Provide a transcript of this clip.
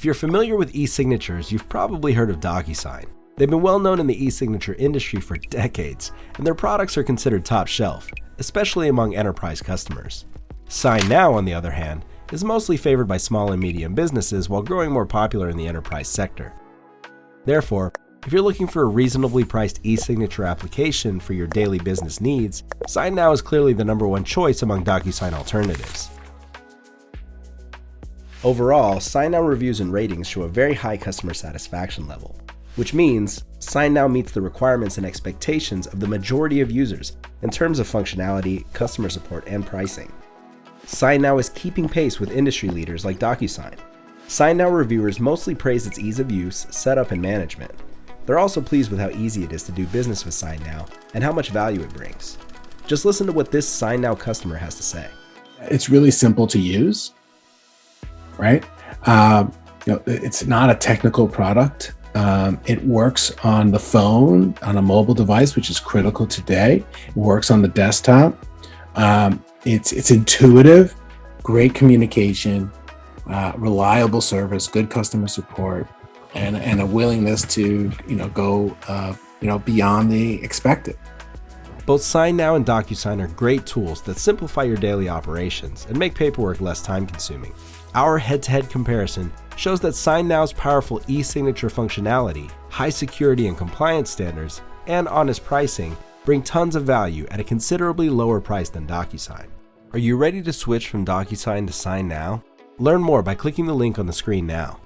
If you're familiar with e-signatures, you've probably heard of DocuSign. They've been well known in the e-signature industry for decades, and their products are considered top shelf, especially among enterprise customers. SignNow, on the other hand, is mostly favored by small and medium businesses while growing more popular in the enterprise sector. Therefore, if you're looking for a reasonably priced e-signature application for your daily business needs, SignNow is clearly the #1 choice among DocuSign alternatives. Overall, SignNow reviews and ratings show a very high customer satisfaction level, which means SignNow meets the requirements and expectations of the majority of users in terms of functionality, customer support, and pricing. SignNow is keeping pace with industry leaders like DocuSign. SignNow reviewers mostly praise its ease of use, setup, and management. They're also pleased with how easy it is to do business with SignNow and how much value it brings. Just listen to what this SignNow customer has to say. It's really simple to use, right? It's not a technical product. It works on the phone, on a mobile device, which is critical today. It works on the desktop. It's intuitive, great communication, reliable service, good customer support, and a willingness to go beyond the expected. Both SignNow and DocuSign are great tools that simplify your daily operations and make paperwork less time-consuming. Our head-to-head comparison shows that SignNow's powerful e-signature functionality, high security and compliance standards, and honest pricing bring tons of value at a considerably lower price than DocuSign. Are you ready to switch from DocuSign to SignNow? Learn more by clicking the link on the screen now.